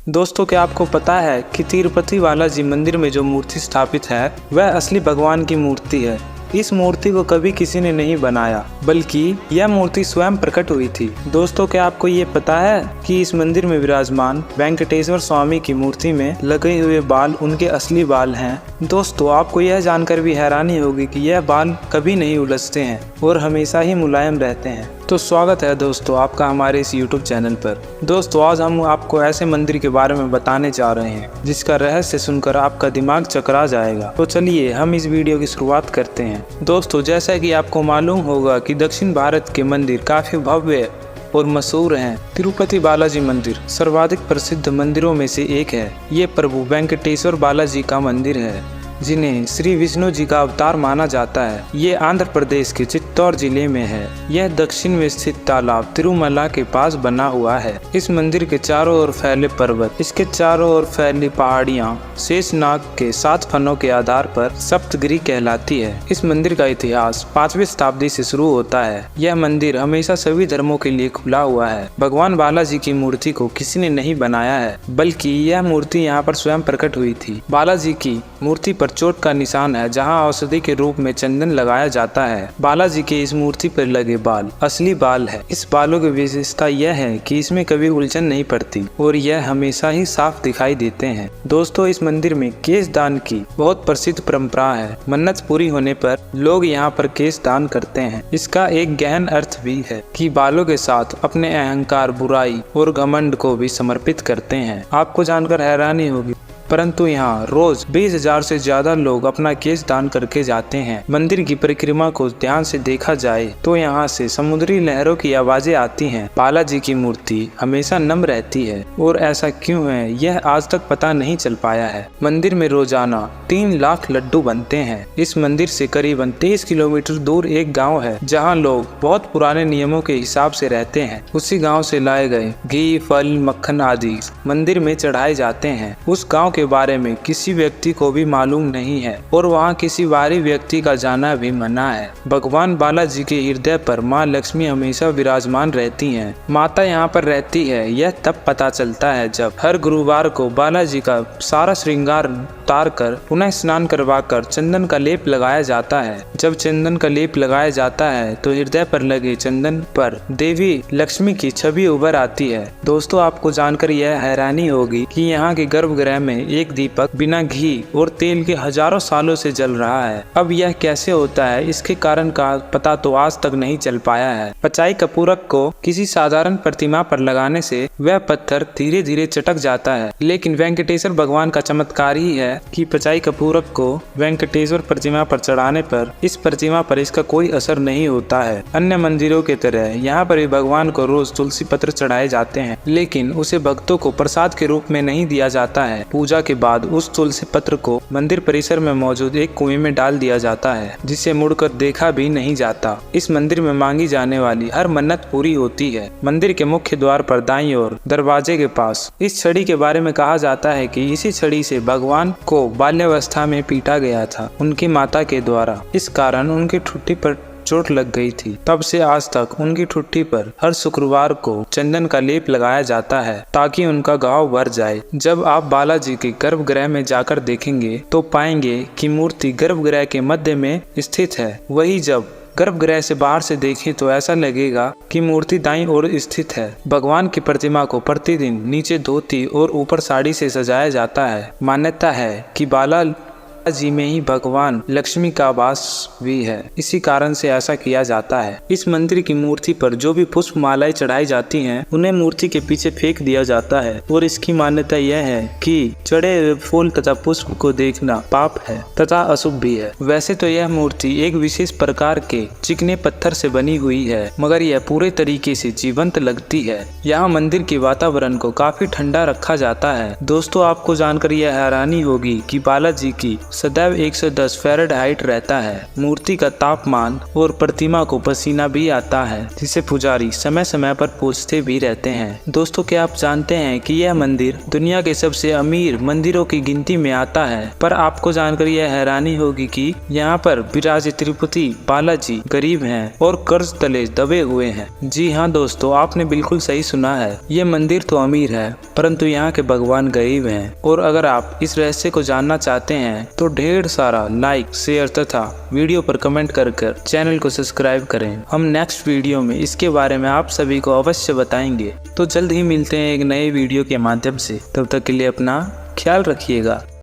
दोस्तों, क्या आपको पता है कि तिरुपति बालाजी मंदिर में जो मूर्ति स्थापित है वह असली भगवान की मूर्ति है। इस मूर्ति को कभी किसी ने नहीं बनाया, बल्कि यह मूर्ति स्वयं प्रकट हुई थी। दोस्तों, क्या आपको ये पता है कि इस मंदिर में विराजमान वेंकटेश्वर स्वामी की मूर्ति में लगे हुए बाल उनके असली बाल हैं। दोस्तों, आपको यह जानकर भी हैरानी होगी कि यह बाल कभी नहीं उलझते हैं और हमेशा ही मुलायम रहते हैं। तो स्वागत है दोस्तों आपका हमारे इस YouTube चैनल पर। दोस्तों, आज हम आपको ऐसे मंदिर के बारे में बताने जा रहे हैं जिसका रहस्य सुनकर आपका दिमाग चकरा जाएगा। तो चलिए हम इस वीडियो की शुरुआत करते हैं। दोस्तों, जैसा कि आपको मालूम होगा कि दक्षिण भारत के मंदिर काफी भव्य और मशहूर हैं। तिरुपति बालाजी मंदिर सर्वाधिक प्रसिद्ध मंदिरों में से एक है। ये प्रभु वेंकटेश्वर बालाजी का मंदिर है जिन्हें श्री विष्णु जी का अवतार माना जाता है। ये आंध्र प्रदेश के चित्तौड़ जिले में है। यह दक्षिण में स्थित तालाब तिरुमला के पास बना हुआ है। इस मंदिर के चारों ओर फैले पर्वत, इसके चारों ओर फैली पहाड़ियाँ शेषनाग के 7 फनों के आधार पर सप्तगिरी कहलाती है। इस मंदिर का इतिहास 5वीं शताब्दी से शुरू होता है। यह मंदिर हमेशा सभी धर्मों के लिए खुला हुआ है। भगवान बालाजी की मूर्ति को किसी ने नहीं बनाया है, बल्कि यह मूर्ति यहाँ पर स्वयं प्रकट हुई थी। बालाजी की मूर्ति पर चोट का निशान है, जहां औषधि के रूप में चंदन लगाया जाता है। बालाजी के इस मूर्ति पर लगे बाल असली बाल है। इस बालों की विशेषता यह है कि इसमें कभी उलझन नहीं पड़ती और यह हमेशा ही साफ दिखाई देते हैं। दोस्तों, इस मंदिर में केश दान की बहुत प्रसिद्ध परंपरा है। मन्नत पूरी होने पर लोग यहाँ पर केश दान करते हैं। इसका एक गहन अर्थ भी है कि बालों के साथ अपने अहंकार, बुराई और घमंड को भी समर्पित करते हैं। आपको जानकर हैरानी होगी, परंतु यहाँ रोज 20,000 से ज्यादा लोग अपना केश दान करके जाते हैं। मंदिर की परिक्रमा को ध्यान से देखा जाए तो यहाँ से समुद्री लहरों की आवाजें आती हैं। बालाजी की मूर्ति हमेशा नम रहती है और ऐसा क्यों है यह आज तक पता नहीं चल पाया है। मंदिर में रोजाना 3 लाख लड्डू बनते हैं। इस मंदिर से करीबन 23 किलोमीटर दूर एक गाँव है जहाँ लोग बहुत पुराने नियमों के हिसाब से रहते हैं। उसी गाँव से लाए गए घी, फल, मक्खन आदि मंदिर में चढ़ाए जाते हैं। उस गाँव के बारे में किसी व्यक्ति को भी मालूम नहीं है और वहाँ किसी बाहरी व्यक्ति का जाना भी मना है। भगवान बालाजी के हृदय पर माँ लक्ष्मी हमेशा विराजमान रहती हैं। माता यहाँ पर रहती है यह तब पता चलता है जब हर गुरुवार को बालाजी का सारा श्रृंगार उतार कर पुनः स्नान करवाकर चंदन का लेप लगाया जाता है। जब चंदन का लेप लगाया जाता है तो हृदय पर लगे चंदन पर देवी लक्ष्मी की छवि उभर आती है। दोस्तों, आपको जानकर यह हैरानी होगी कि यहाँ के गर्भगृह में एक दीपक बिना घी और तेल के हजारों सालों से जल रहा है। अब यह कैसे होता है, इसके कारण का पता तो आज तक नहीं चल पाया है। पचाई कपूरक को किसी साधारण प्रतिमा पर लगाने से वह पत्थर धीरे धीरे चटक जाता है, लेकिन वेंकटेश्वर भगवान का चमत्कार ही है कि पचाई कपूरक को वेंकटेश्वर प्रतिमा पर चढ़ाने पर इस प्रतिमा पर इसका कोई असर नहीं होता है। अन्य मंदिरों की तरह यहाँ पर भी भगवान को रोज तुलसी पत्र चढ़ाए जाते हैं, लेकिन उसे भक्तों को प्रसाद के रूप में नहीं दिया जाता है। पूजा के बाद उस तुलसी पत्र को मंदिर परिसर में मौजूद एक कुएं में डाल दिया जाता है, जिसे मुड़कर देखा भी नहीं जाता। इस मंदिर में मांगी जाने वाली हर मन्नत पूरी होती है। मंदिर के मुख्य द्वार पर दाईं ओर दरवाजे के पास इस छड़ी के बारे में कहा जाता है कि इसी छड़ी से भगवान को बाल्यावस्था में पीटा गया था उनकी माता के द्वारा। इस कारण उनकी ठुड्डी पर चोट लग गई थी। तब से आज तक उनकी ठुड्डी पर हर शुक्रवार को चंदन का लेप लगाया जाता है ताकि उनका घाव भर जाए। जब आप बालाजी के गर्भगृह में जाकर देखेंगे तो पाएंगे कि मूर्ति गर्भगृह के मध्य में स्थित है। वही जब गर्भगृह से बाहर से देखें तो ऐसा लगेगा कि मूर्ति दाईं ओर स्थित है। भगवान की प्रतिमा को प्रतिदिन नीचे धोती और ऊपर साड़ी से सजाया जाता है। मान्यता है कि बालाजी में ही भगवान लक्ष्मी का वास भी है, इसी कारण से ऐसा किया जाता है। इस मंदिर की मूर्ति पर जो भी पुष्प मालाएं चढ़ाई जाती हैं उन्हें मूर्ति के पीछे फेंक दिया जाता है और इसकी मान्यता यह है कि चढ़े हुए फूल तथा पुष्प को देखना पाप है तथा अशुभ भी है। वैसे तो यह मूर्ति एक विशेष प्रकार के चिकने पत्थर से बनी हुई है, मगर यह पूरे तरीके से जीवंत लगती है। यहाँ मंदिर के वातावरण को काफी ठंडा रखा जाता है। दोस्तों, आपको जानकर यह हैरानी होगी कि बालाजी की सदैव 110 फ़ारेनहाइट रहता है। मूर्ति का तापमान और प्रतिमा को पसीना भी आता है, जिसे पुजारी समय समय पर पूछते भी रहते हैं। दोस्तों, क्या आप जानते हैं कि यह मंदिर दुनिया के सबसे अमीर मंदिरों की गिनती में आता है। पर आपको जानकर यह हैरानी होगी कि यहाँ पर विराजे तिरुपति बालाजी गरीब हैं और कर्ज तले दबे हुए हैं। जी हाँ दोस्तों, आपने बिल्कुल सही सुना है। ये मंदिर तो अमीर है, परंतु यहाँ के भगवान गरीब हैं। और अगर आप इस रहस्य को जानना चाहते हैं तो ढेर सारा लाइक, शेयर तथा वीडियो पर कमेंट कर चैनल को सब्सक्राइब करें। हम नेक्स्ट वीडियो में इसके बारे में आप सभी को अवश्य बताएंगे। तो जल्द ही मिलते हैं एक नए वीडियो के माध्यम से। तब तक के लिए अपना ख्याल रखिएगा।